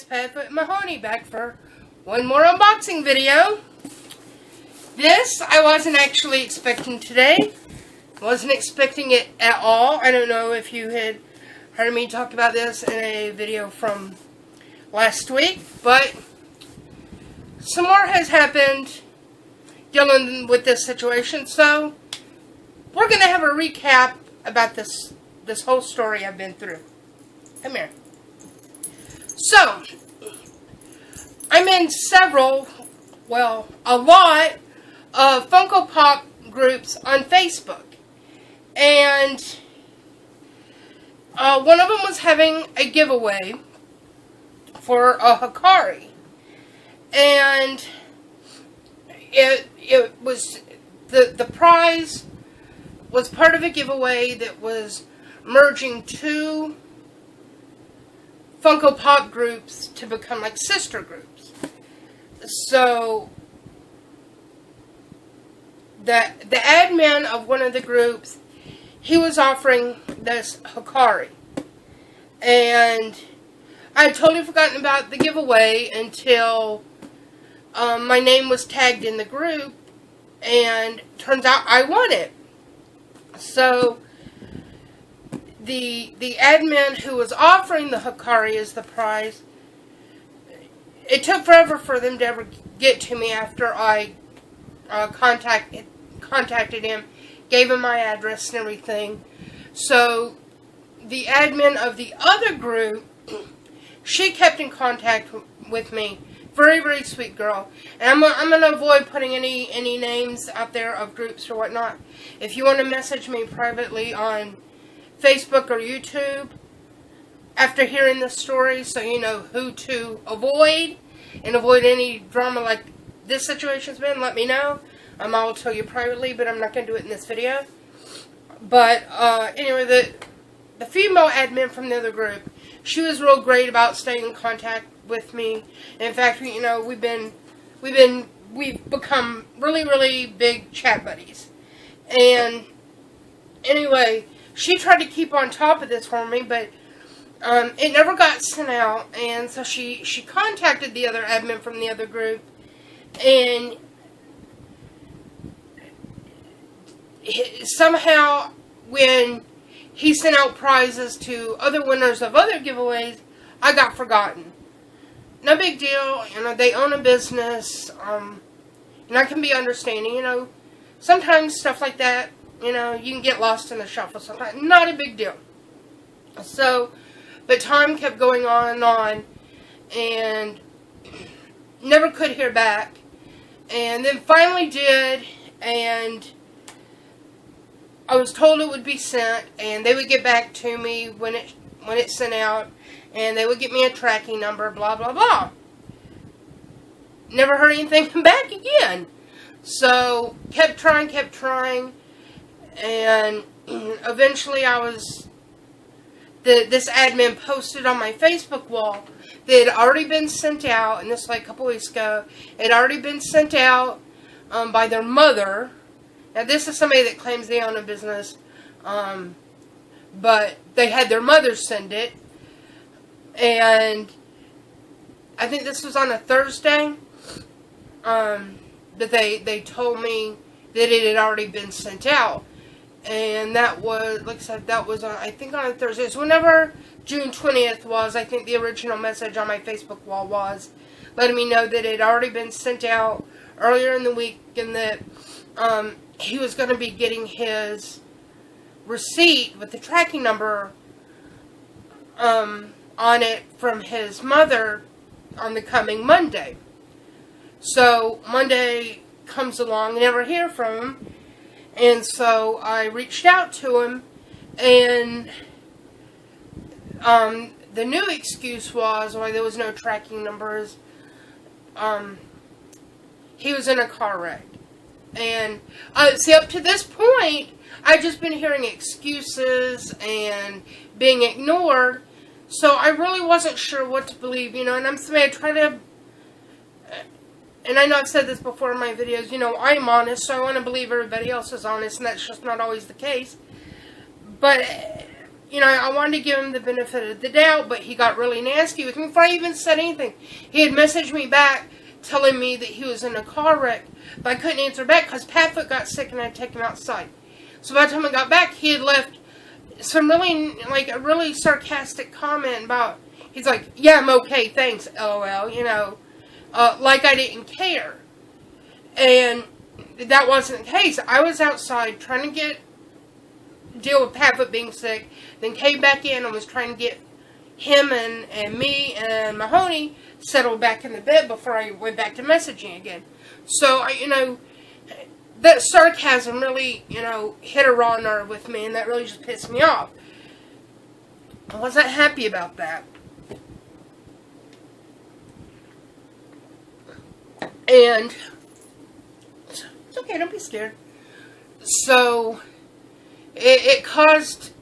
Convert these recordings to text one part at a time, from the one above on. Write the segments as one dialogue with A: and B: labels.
A: guys, Padfoot Mahoney, back for one more unboxing video. This I wasn't actually expecting today. Wasn't expecting it at all. I don't know if you had heard me talk about this in a video from last week, but some more has happened dealing with this situation, so we're going to have a recap about this whole story I've been through. Come here. So, I'm in several, well, a lot of Funko Pop groups on Facebook. And one of them was having a giveaway for a Hikari. And it was, the prize was part of a giveaway that was merging two Funko Pop groups to become like sister groups. So the admin of one of the groups, he was offering this Hikari, and I had totally forgotten about the giveaway until my name was tagged in the group, and turns out I won it. So the admin who was offering the Hikari as the prize, it took forever for them to ever get to me after I contacted him, gave him my address and everything. So the admin of the other group, she kept in contact with me. Very, very sweet girl. And I'm going to avoid putting any names out there of groups or whatnot. If you want to message me privately on Facebook or YouTube after hearing this story, so you know who to avoid and avoid any drama like this situation's been, let me know. I will tell you privately, but I'm not going to do it in this video. But anyway, the female admin from the other group, she was real great about staying in contact with me. In fact, you know, we've become really, really big chat buddies. And anyway, she tried to keep on top of this for me, but it never got sent out. And so she contacted the other admin from the other group, and somehow when he sent out prizes to other winners of other giveaways, I got forgotten. No big deal, you know, they own a business, and I can be understanding, you know, sometimes stuff like that, you know, you can get lost in the shuffle sometimes, not a big deal. So, but time kept going on, and never could hear back, and then finally did, and I was told it would be sent, and they would get back to me when it sent out, and they would get me a tracking number, blah, blah, blah. Never heard anything back again. So, kept trying, and eventually this admin posted on my Facebook wall that it had already been sent out, and this was like a couple weeks ago. It had already been sent out by their mother. Now, this is somebody that claims they own a business, but they had their mother send it, and I think this was on a Thursday, that they told me that it had already been sent out, and that was, like I said, that was on, I think on a Thursday. So whenever June 20th was, I think the original message on my Facebook wall was letting me know that it had already been sent out earlier in the week, and that he was going to be getting his receipt with the tracking number on it from his mother on the coming Monday. So Monday comes along, never hear from him, and so I reached out to him, and the new excuse was why there was no tracking numbers. He was in a car wreck. And, see, up to this point, I've just been hearing excuses and being ignored, so I really wasn't sure what to believe, you know, and I try to, and I know I've said this before in my videos, you know, I'm honest, so I want to believe everybody else is honest, and that's just not always the case. But I wanted to give him the benefit of the doubt, but he got really nasty with me before I even said anything. He had messaged me back telling me that he was in a car wreck, but I couldn't answer back because Patfoot got sick and I had to take him outside. So by the time I got back, he had left some really, a really sarcastic comment about, he's like, yeah, I'm okay, thanks, LOL, like I didn't care. And that wasn't the case. I was outside trying to deal with Patfoot being sick, then came back in and was trying to get him and me and Mahoney settled back in the bed before I went back to messaging again. So, that sarcasm really, hit a raw nerve with me, and that really just pissed me off. I wasn't happy about that. And it's okay, don't be scared. So it caused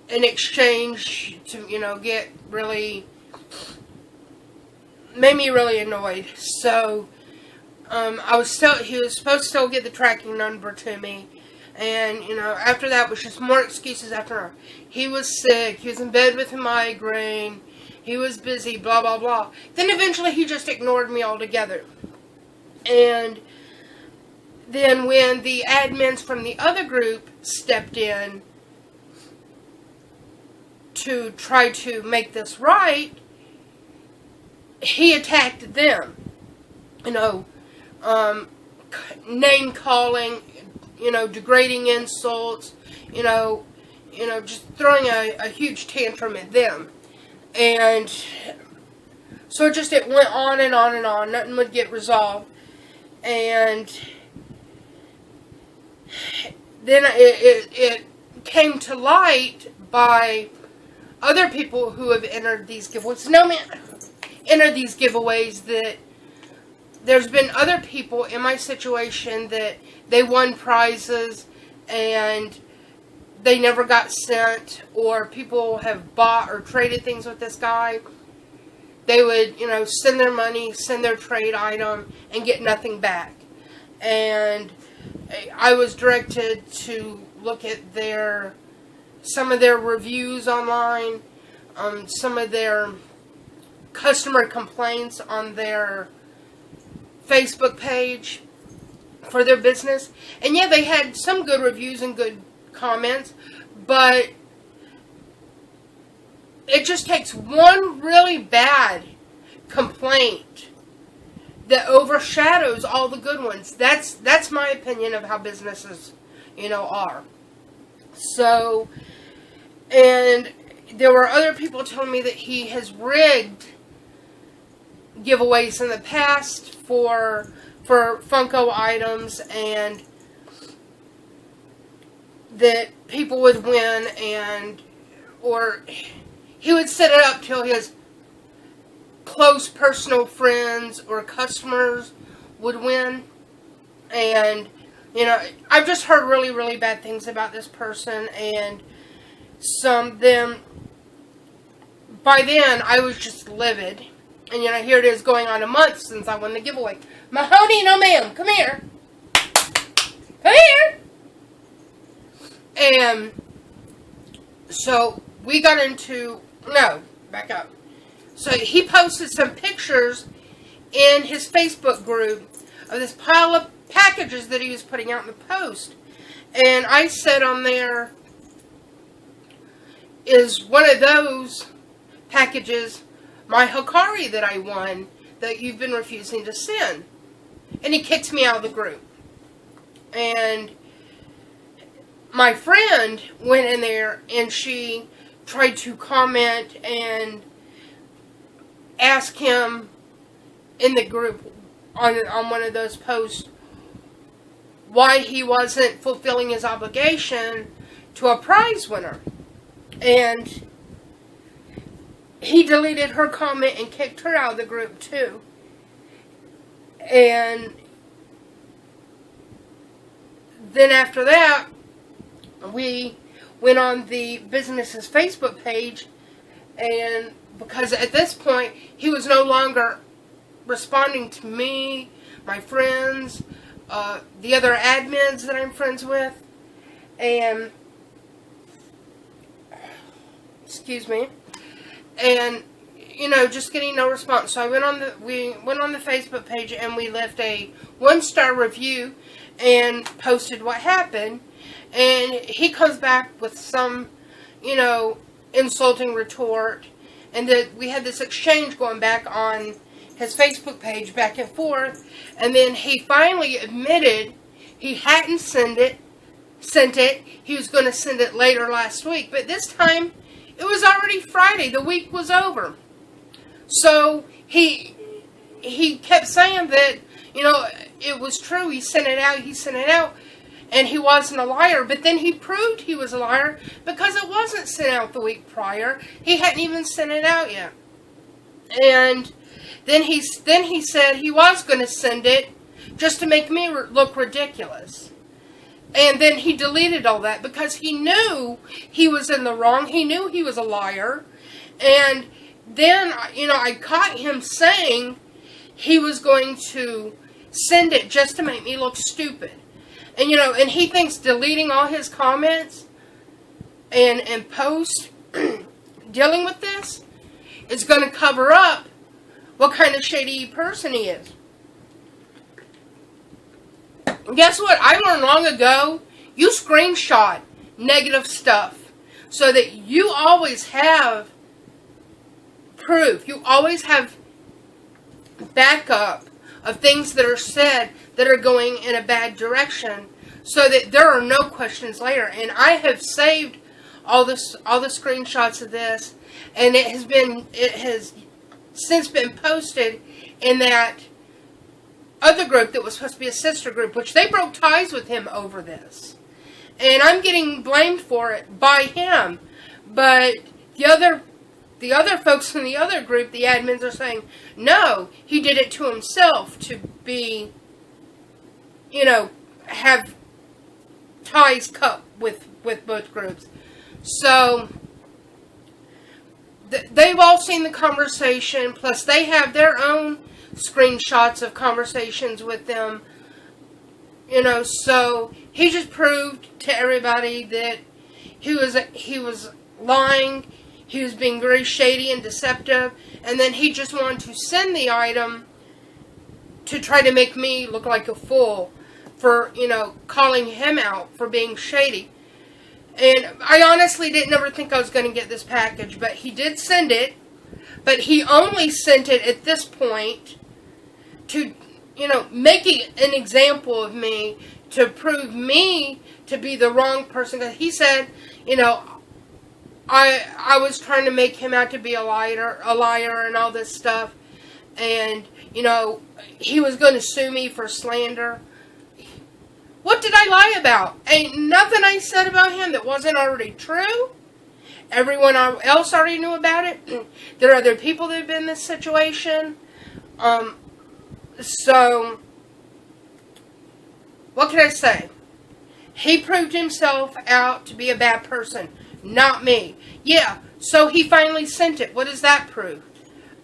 A: an exchange to, get really, made me really annoyed. So he was supposed to still get the tracking number to me. And, after that was just more excuses after. He was sick, he was in bed with a migraine, he was busy, blah, blah, blah. Then eventually he just ignored me altogether. And then when the admins from the other group stepped in to try to make this right, he attacked them. Name calling, degrading insults, just throwing a huge tantrum at them. And so it went on and on and on. Nothing would get resolved. And then it came to light by other people who have entered these giveaways. Entered these giveaways that there's been other people in my situation that they won prizes and they never got sent, or people have bought or traded things with this guy. They would, send their money, send their trade item, and get nothing back. And I was directed to look at some of their reviews online, some of their customer complaints on their Facebook page for their business. And yeah, they had some good reviews and good comments, but it just takes one really bad complaint that overshadows all the good ones. That's my opinion of how businesses, are. So, and there were other people telling me that he has rigged giveaways in the past for Funko items, and that people would win, or he would set it up till his close personal friends or customers would win. And I've just heard really, really bad things about this person, and by then I was just livid. And here it is, going on a month since I won the giveaway. Mahoney, no ma'am, come here. Come here. And so we got into, back up. So he posted some pictures in his Facebook group of this pile of packages that he was putting out in the post. And I said on there, is one of those packages my Hikari that I won that you've been refusing to send? And he kicked me out of the group. And my friend went in there and she tried to comment and ask him in the group on one of those posts why he wasn't fulfilling his obligation to a prize winner. And he deleted her comment and kicked her out of the group too. And then after that, we went on the business's Facebook page, and because at this point he was no longer responding to me, my friends, the other admins that I'm friends with, and excuse me, and just getting no response. So we went on the Facebook page and we left a 1-star review and posted what happened. And he comes back with some, insulting retort, and that we had this exchange going back on his Facebook page, back and forth, and then he finally admitted he hadn't sent it. He was going to send it later last week, but this time it was already Friday. The week was over. So he kept saying that, it was true. He sent it out, and he wasn't a liar. But then he proved he was a liar because it wasn't sent out the week prior. He hadn't even sent it out yet. And then he said he was going to send it just to make me look ridiculous. And then he deleted all that because he knew he was in the wrong. He knew he was a liar. And then, I caught him saying he was going to send it just to make me look stupid. And, and he thinks deleting all his comments and posts dealing with this is going to cover up what kind of shady person he is. And guess what? I learned long ago, you screenshot negative stuff so that you always have proof. You always have backup of things that are said that are going in a bad direction so that there are no questions later. And I have saved all the screenshots of this, and it has since been posted in that other group that was supposed to be a sister group, which they broke ties with him over this. And I'm getting blamed for it by him. But the other folks in the other group, the admins, are saying, no, he did it to himself to be, have ties cut with both groups. So, they've all seen the conversation, plus they have their own screenshots of conversations with them, so he just proved to everybody that he was lying. He was being very shady and deceptive, and then he just wanted to send the item to try to make me look like a fool for, calling him out for being shady. And I honestly didn't ever think I was going to get this package, but he did send it, but he only sent it at this point to, making an example of me, to prove me to be the wrong person. Because he said, I was trying to make him out to be a liar and all this stuff. And, he was going to sue me for slander. What did I lie about? Ain't nothing I said about him that wasn't already true. Everyone else already knew about it. There are other people that have been in this situation. So, what can I say? He proved himself out to be a bad person. Not me. Yeah, so he finally sent it. What does that prove?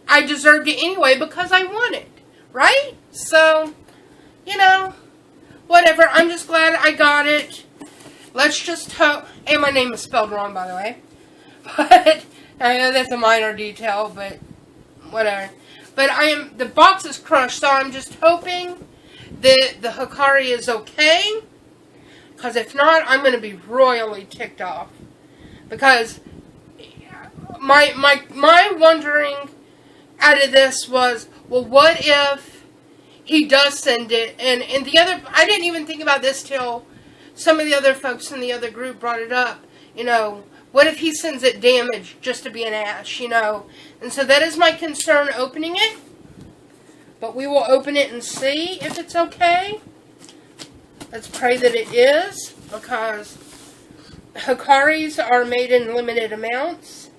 A: I deserved it anyway because I won it. Right? So, whatever. I'm just glad I got it. Let's just hope. And my name is spelled wrong, by the way. But, I know that's a minor detail, but whatever. But the box is crushed, so I'm just hoping that the Hikari is okay. Because if not, I'm going to be royally ticked off. Because my wondering out of this was, well, what if he does send it? And I didn't even think about this till some of the other folks in the other group brought it up. What if he sends it damaged just to be an ass, And so that is my concern opening it. But we will open it and see if it's okay. Let's pray that it is, because Hikaris are made in limited amounts.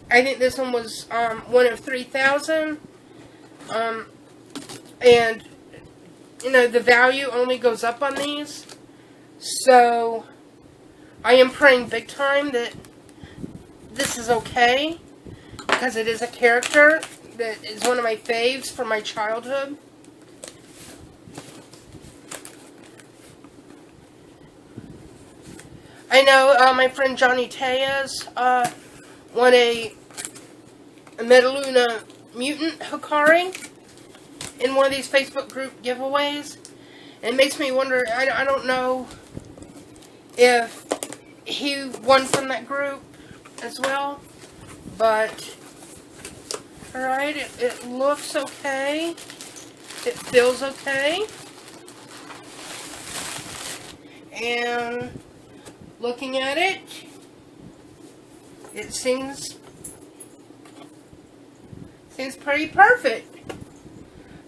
A: I think this one was one of 3,000. And, the value only goes up on these. So, I am praying big time that this is okay, because it is a character that is one of my faves from my childhood. I know my friend Johnny Tejas won a Metaluna Mutant Hikari in one of these Facebook group giveaways. And it makes me wonder, I don't know if he won from that group as well, but alright, it looks okay, it feels okay, and looking at it, it seems pretty perfect.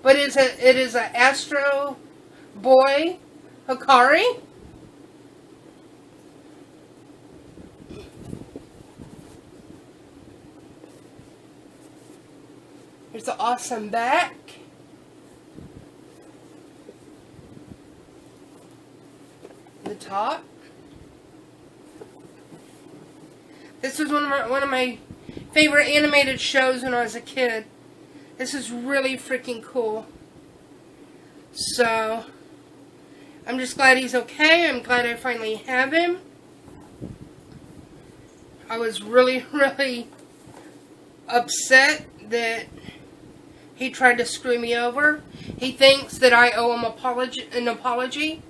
A: But it is a Astro Boy Hikari. There's the awesome back. The top. This was one of my favorite animated shows when I was a kid. This is really freaking cool. So, I'm just glad he's okay. I'm glad I finally have him. I was really, really upset that he tried to screw me over. He thinks that I owe him an apology.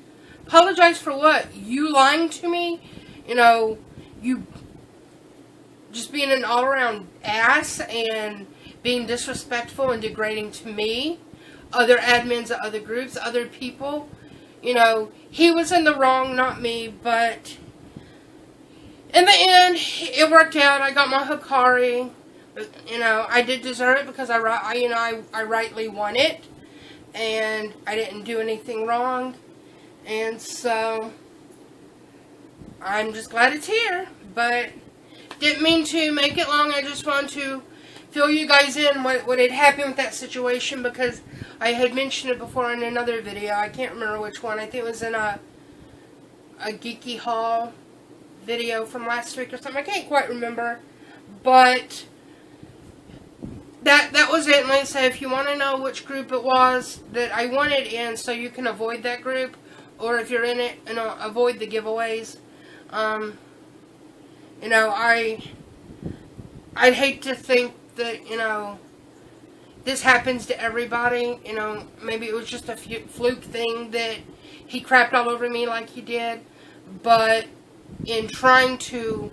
A: Apologize for what? You lying to me? You know, you just being an all-around ass and being disrespectful and degrading to me, other admins of other groups, other people. You know, he was in the wrong, not me, but in the end, it worked out. I got my Hikari. But, you know, I did deserve it because I rightly won it, and I didn't do anything wrong, and so I'm just glad it's here. But didn't mean to make it long. I just wanted to fill you guys in what had happened with that situation, because I had mentioned it before in another video. I can't remember which one. I think it was in a Geeky Haul video from last week or something. I can't quite remember, but that was it. And like I said, if you want to know which group it was that I wanted in, so you can avoid that group, or if you're in it, you know, avoid the giveaways. You know, I'd hate to think that, you know, this happens to everybody. You know, maybe it was just a fluke thing that he crapped all over me like he did. But in trying to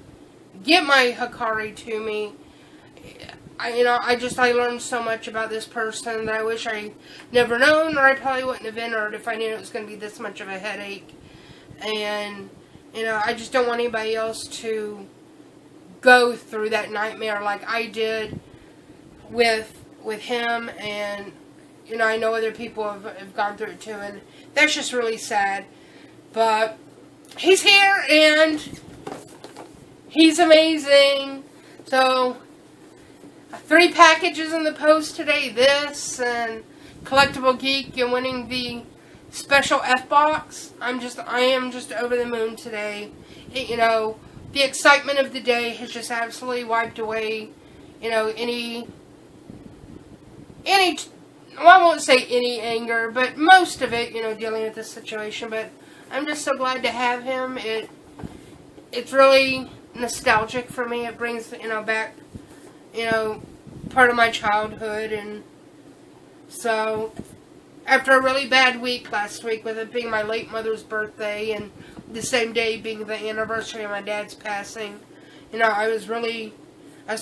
A: get my Hikari to me, I learned so much about this person that I wish I never known, or I probably wouldn't have entered if I knew it was going to be this much of a headache. And, you know, I just don't want anybody else to go through that nightmare like I did with him. And, you know, I know other people have gone through it too, and that's just really sad. But he's here, and he's amazing. So 3 packages in the post today. This and Collectible Geek and winning the special F-Box. I am just over the moon today. You know, the excitement of the day has just absolutely wiped away, you know, any, well, I won't say any anger, but most of it, you know, dealing with this situation. But I'm just so glad to have him. It's really nostalgic for me. It brings, you know, back, you know, part of my childhood. And so after a really bad week last week, with it being my late mother's birthday and the same day being the anniversary of my dad's passing, you know, I was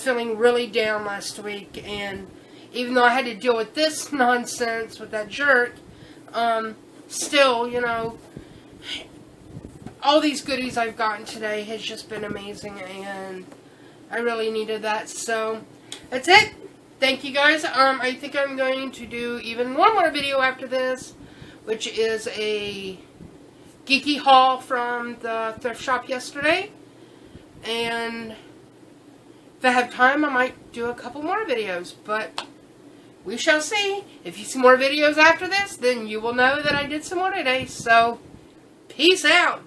A: feeling really down last week. And even though I had to deal with this nonsense with that jerk, still, you know, all these goodies I've gotten today has just been amazing, and I really needed that. So that's it. Thank you guys. I think I'm going to do even one more video after this, which is a geeky haul from the thrift shop yesterday. And if I have time, I might do a couple more videos, but we shall see. If you see more videos after this, then you will know that I did some more today. So, peace out.